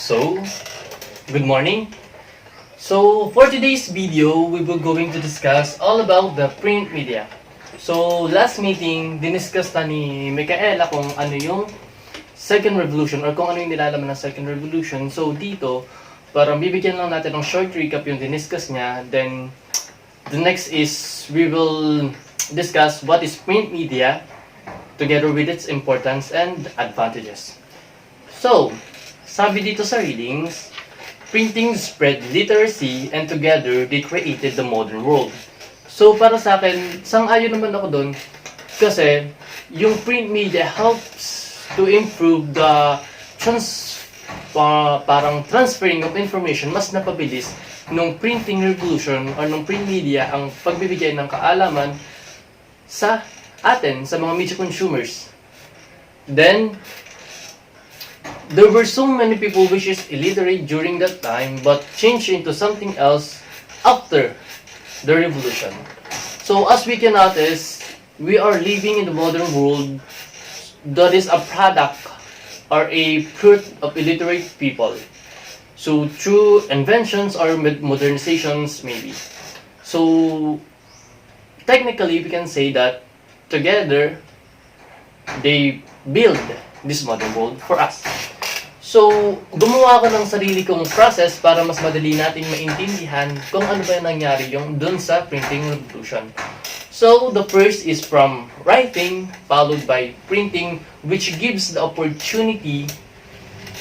So, good morning. So, for today's video, we will going to discuss all about the print media. So, last meeting, diniscuss na ni Micaela kung ano yung second revolution or kung ano yung nilalaman ng second revolution. So, dito, parang bibigyan lang natin ng short recap yung diniscuss niya. Then, the next is we will discuss what is print media together with its importance and advantages. So, sabi dito sa readings, printing spread literacy and together they created the modern world. So para sa akin, sang-ayon naman ako doon kasi yung print media helps to improve the parang transferring of information mas napabilis nung printing revolution or nung print media ang pagbibigay ng kaalaman sa atin, sa mga media consumers. Then, there were so many people which is illiterate during that time but changed into something else after the revolution. So as we can notice, we are living in the modern world that is a product or a fruit of illiterate people. So through inventions or modernizations maybe. So technically we can say that together they build this modern world for us. So, gumawa ko ng sarili kong process para mas madali nating maintindihan kung ano ba yung nangyari yung dun sa printing revolution. So, the first is from writing, followed by printing, which gives the opportunity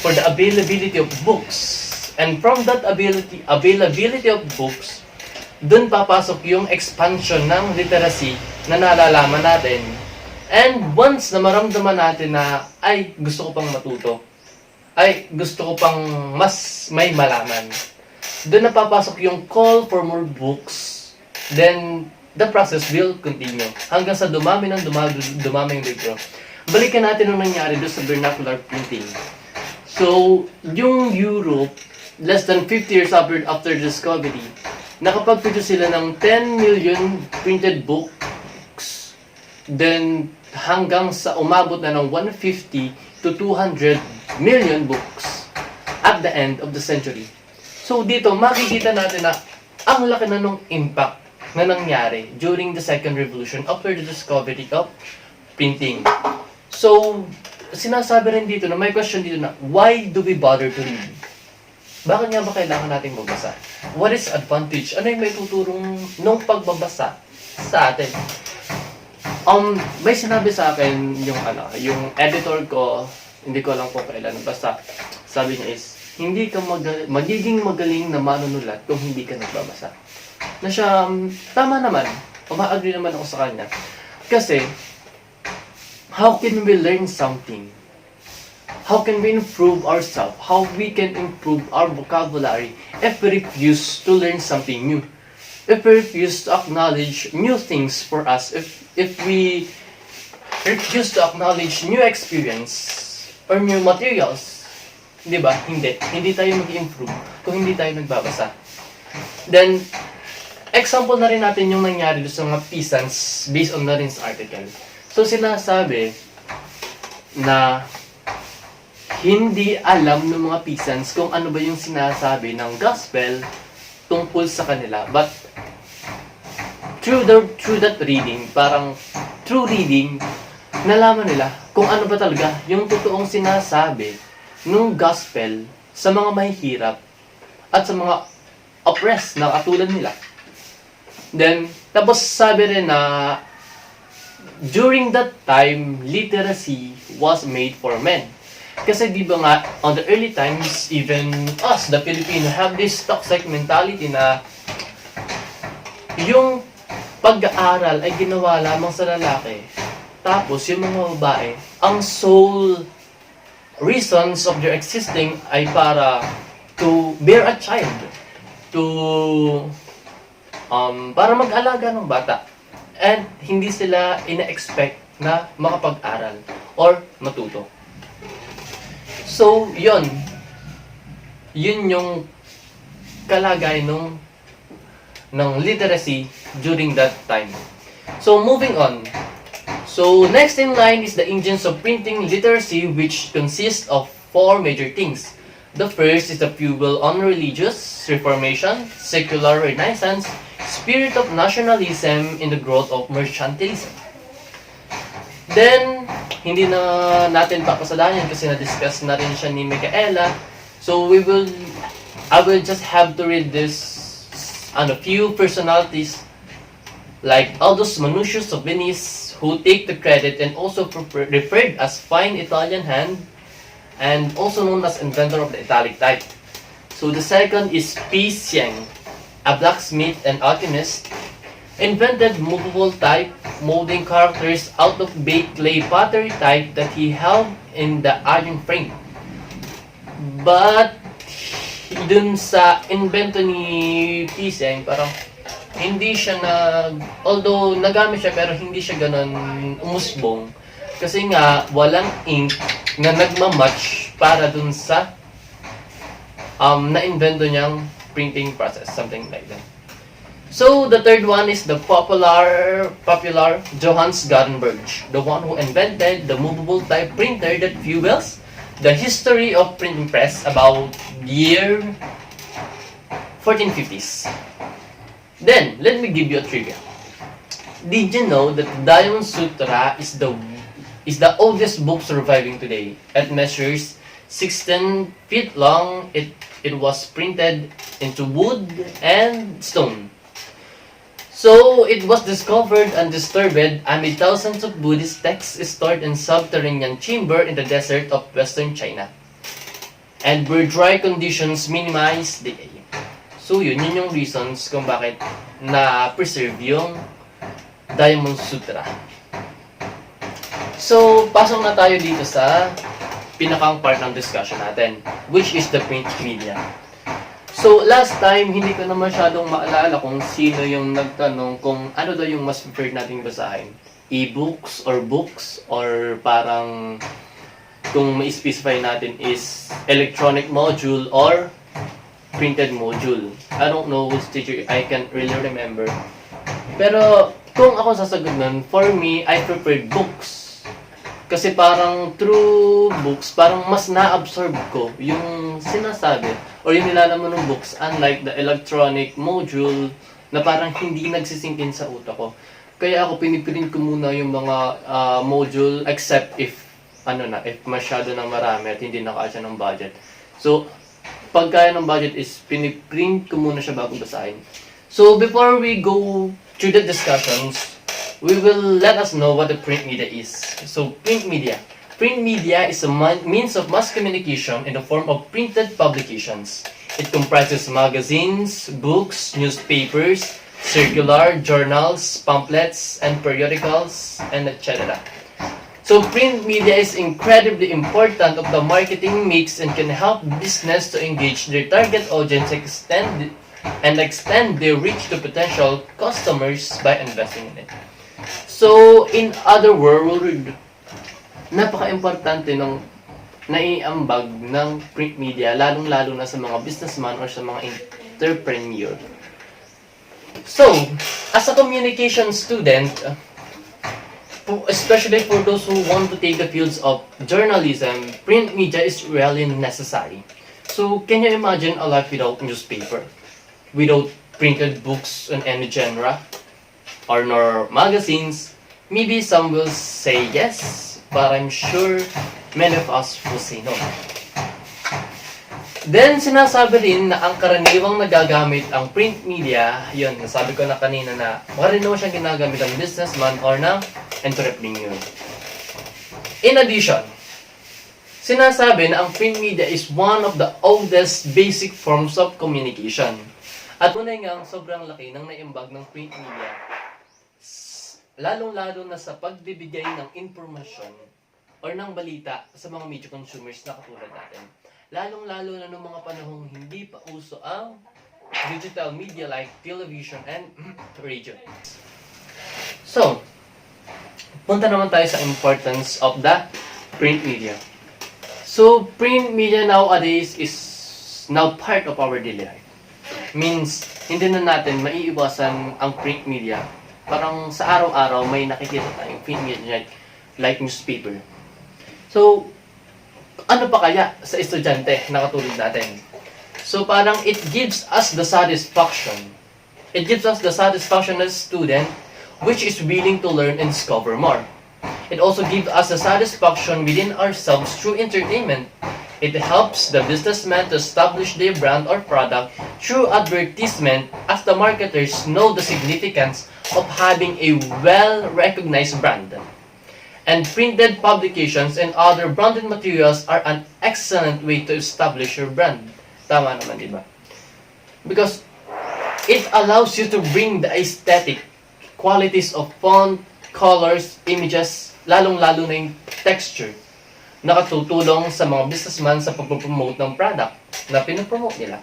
for the availability of books. And from that availability of books, dun papasok yung expansion ng literacy na nalalaman natin. And once na maramdaman natin na, ay, gusto ko pang matuto, ay, gusto ko pang mas may malaman, doon napapasok yung call for more books, then the process will continue hanggang sa dumami yung libro. Balikan natin ang nangyari doon sa vernacular printing. So, yung Europe, less than 50 years after discovery, nakapag-produce sila ng 10 million printed books, then hanggang sa umabot na ng 150 to 200 million books at the end of the century. So dito, makikita natin na ang laki na nung impact na nangyari during the second revolution after the discovery of printing. So, sinasabi rin dito na may question dito na, why do we bother to read? Bakit nga ba kailangan nating magbasa? What is advantage? Ano yung may tuturong nung pagbabasa sa atin? May sinabi sa akin yung editor ko, hindi ko alam kung kailan, basta sabi niya is, hindi ka magiging magaling na manunulat kung hindi ka nagbabasa. Na siya, tama naman, ma-agree naman ako sa kanya. Kasi, how can we learn something? How can we improve ourselves? How we can improve our vocabulary if we refuse to learn something new? If we refuse to acknowledge new things for us, if we refuse to acknowledge new experience or new materials, di ba? Hindi tayo mag-improve kung hindi tayo nagbabasa. Then, example na rin natin yung nangyari doon sa mga peasants based on na rin sa article. So, sinasabi na hindi alam ng mga peasants kung ano ba yung sinasabi ng gospel tungkol sa kanila. But, through that reading, parang through reading, nalaman nila kung ano ba talaga yung totoong sinasabi ng gospel sa mga mahihirap at sa mga oppressed na katulad nila. Then, tapos sabi rin na during that time, literacy was made for men. Kasi di ba nga, on the early times, even us, the Filipino, have this toxic mentality na yung pag-aaral ay ginawa lamang sa lalaki. Tapos, yung mga babae, ang sole reasons of their existing ay para to bear a child. Para mag-alaga ng bata. And hindi sila ina-expect na makapag-aral or matuto. So, yun yung kalagay ng literacy during that time. So, moving on. So, next in line is the engines of printing literacy, which consists of four major things. The first is the fuel on religious reformation, secular renaissance, spirit of nationalism in the growth of mercantilism. Then, hindi na natin papasadayan kasi na-discuss na rin siya ni Micaela. So, I will just have to read this few personalities like Aldous Manutius of Venice, who take the credit and also referred as fine Italian hand, and also known as inventor of the italic type. So the second is P. Sieng, a blacksmith and alchemist, invented movable type, molding characters out of baked clay pottery type that he held in the iron frame. But dun sa invento ni P. Sieng, parang hindi siya although nagamit siya pero hindi siya ganun umusbong. Kasi nga, walang ink na nagmamatch para dun sa na-invento niyang printing process, something like that. So, the third one is the popular Johannes Gutenberg, the one who invented the movable type printer that fuels the history of printing press about year 1450s. Then, let me give you a trivia. Did you know that the Diamond Sutra is the oldest book surviving today? It measures 16 feet long. It was printed into wood and stone. So, it was discovered undisturbed amid thousands of Buddhist texts stored in subterranean chamber in the desert of western China, and where dry conditions minimize decay. So, yun yung reasons kung bakit na-preserve yung Diamond Sutra. So, pasok na tayo dito sa pinakang part ng discussion natin, which is the print media. So, last time, hindi ko na masyadong maalala kung sino yung nagtanong kung ano daw yung mas preferred nating basahin. E-books or books, or parang kung ma-specify natin is electronic module or printed module. I don't know which teacher, I can't really remember. Pero, kung ako sasagot nun, for me, I prefer books. Kasi parang through books, parang mas na-absorb ko yung sinasabi or yung nilalaman ng books, unlike the electronic module na parang hindi nagsisingkin sa utak ko. Kaya ako piniprint ko muna yung mga module except if masyado na marami at hindi nakasya ng budget. So, pag kaya ng budget is piniprint ko muna siya bago basahin. So, before we go through the discussions, we will let us know what the print media is. So, print media. Print media is a means of mass communication in the form of printed publications. It comprises magazines, books, newspapers, circular, journals, pamphlets, and periodicals, and etc. So, print media is incredibly important of the marketing mix and can help business to engage their target audience extend their reach to potential customers by investing in it. So, in other words, napaka-importante ng naiambag ng print media, lalong-lalo na sa mga businessman or sa mga entrepreneur. So, as a communication student, especially for those who want to take the fields of journalism, print media is really necessary. So, can you imagine a life without newspaper? Without printed books in any genre? Or nor magazines? Maybe some will say yes, but I'm sure many of us will say no. Then, sinasabi rin na ang karaniwang nagagamit ang print media, yun, nasabi ko na kanina na karaniwang siyang ginagamit ng businessman or ng entrepreneur. In addition, sinasabi na ang print media is one of the oldest basic forms of communication. At tunay nga ang sobrang laki ng naimbag ng print media, lalong-lalo na sa pagbibigay ng informasyon or ng balita sa mga media consumers na katulad natin. Lalong-lalo na noong mga panahong hindi pa uso ang digital media like television and radio. So, punta naman tayo sa importance of the print media. So, print media nowadays is now part of our daily life. Means, hindi na natin maiiwasan ang print media. Parang sa araw-araw may nakikita tayong print media like newspaper. So, ano pa kaya sa estudyante na katulad natin? So parang it gives us the satisfaction. It gives us the satisfaction as a student which is willing to learn and discover more. It also gives us the satisfaction within ourselves through entertainment. It helps the businessman to establish their brand or product through advertisement, as the marketers know the significance of having a well-recognized brand. And printed publications and other branded materials are an excellent way to establish your brand. Tama naman, di ba? Because it allows you to bring the aesthetic qualities of font, colors, images, lalong-lalo na yung texture, nakatutulong sa mga businessman sa pag-promote ng product na pinopromote nila.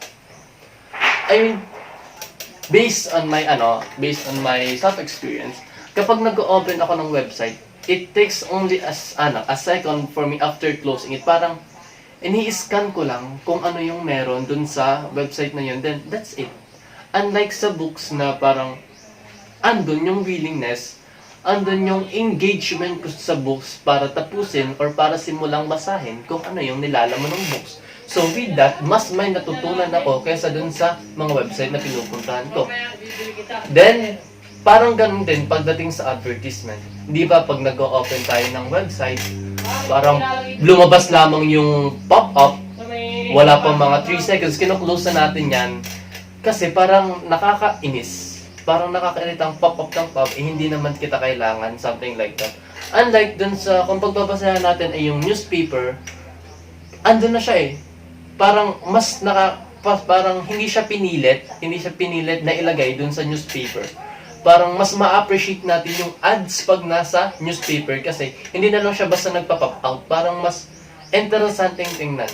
I mean, based on my self-experience, kapag nag-open ako ng website, it takes only a second for me after closing it. Parang, ini-scan ko lang kung ano yung meron dun sa website na yun, then that's it. Unlike sa books na parang, andun yung willingness, andun yung engagement ko sa books para tapusin or para simulang basahin kung ano yung nilalaman ng books. So with that, mas may natutunan ako kaysa dun sa mga website na pinupuntahan ko. Then, parang ganun din pagdating sa advertisement. Di ba pag nag-open tayo ng website, parang lumabas lamang yung pop-up, wala pang mga 3 seconds, kino-close na natin yan kasi parang nakakainis. Parang nakakainitang pop-up ng pop, hindi naman kita kailangan, something like that. Unlike dun sa, kung pagbabasahan natin ay yung newspaper, andun na siya eh. Parang parang hindi siya pinilit na ilagay dun sa newspaper. Parang mas ma-appreciate natin yung ads pag nasa newspaper kasi hindi na lang siya basta nagpa-pop out. Parang mas interesting tingnan.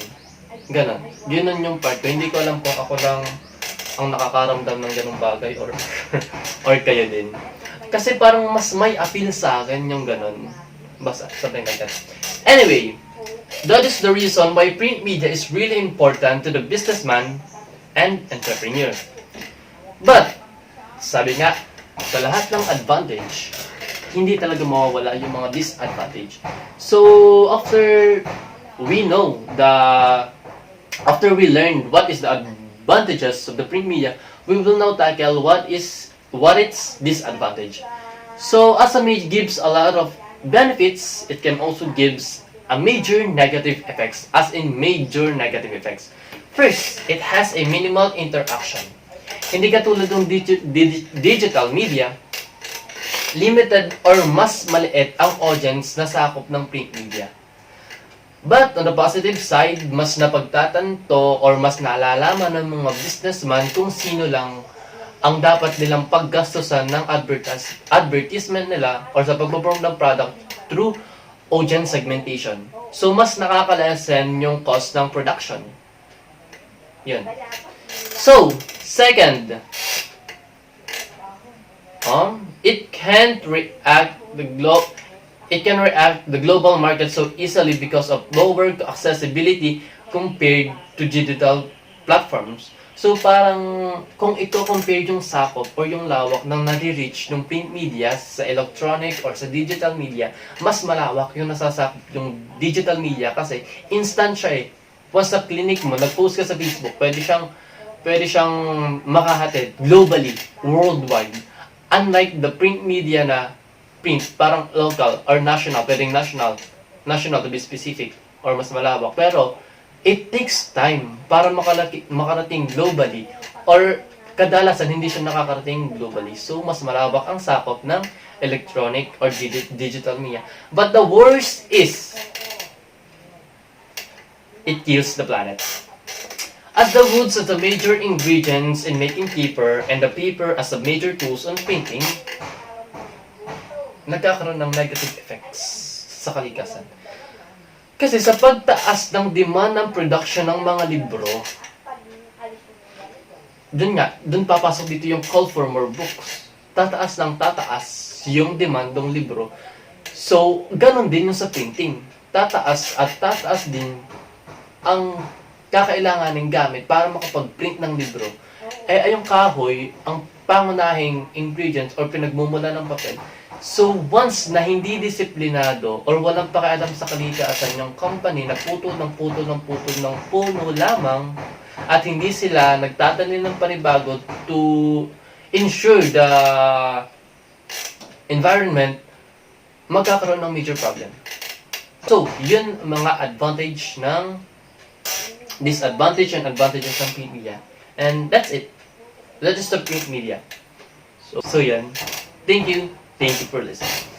Ganon. Yun yung part ko. Hindi ko alam kung ako lang ang nakakaramdam ng ganung bagay or or kayo din. Kasi parang mas may appeal sa akin yung ganon. Basta, something like that. Anyway, that is the reason why print media is really important to the businessman and entrepreneur. But, sabi nga, sa lahat ng advantage, hindi talaga mawawala yung mga disadvantage. So, after we learned what is the advantages of the print media, we will now tackle what its disadvantage. So, as a media gives a lot of benefits, it can also gives a major negative effects, as in major negative effects. First, it has a minimal interaction. Hindi katulad ng digital media, limited or mas maliit ang audience na sakop ng print media. But on the positive side, mas napagtatanto or mas naalalaman ng mga businessman kung sino lang ang dapat nilang paggastusan ng advertisement nila or sa pagpo-promote ng product through audience segmentation. So, mas nakakalesen yung cost ng production. Yun. So, second, it can react the global market so easily because of lower accessibility compared to digital platforms. So parang kung ito compare yung sakop or yung lawak ng nare-reach ng print media sa electronic or sa digital media, mas malawak yung nasasakop yung digital media kasi instant siya eh. Once sa clinic mo, nag-post ka sa Facebook, pwede siyang makahatid globally, worldwide. Unlike the print media na print, parang local or national, pwedeng national to be specific or mas malawak. Pero it takes time para makarating globally or kadalasan hindi siya nakakarating globally. So mas malawak ang sakop ng electronic or digital media. But the worst is it kills the planet. As the woods are the major ingredients in making paper and the paper as a major tools on printing, nagkakaroon ng negative effects sa kalikasan. Kasi sa pagtaas ng demand ng production ng mga libro, dun papasok dito yung call for more books. Tataas yung demand ng libro. So, ganun din yung sa printing. Tataas din ang kakailanganing gamit para makapag-print ng libro. Ay yung kahoy, ang pangunahing ingredients or pinagmumula ng papel, So, once na hindi disiplinado or walang pakialam sa kalikasan yung company na puto ng puno lamang at hindi sila nagtatanim ng panibago to ensure the environment, magkakaroon ng major problem. So, yun mga disadvantage and advantages ng print media. And that's it. That is the print media. So yan. Thank you for listening.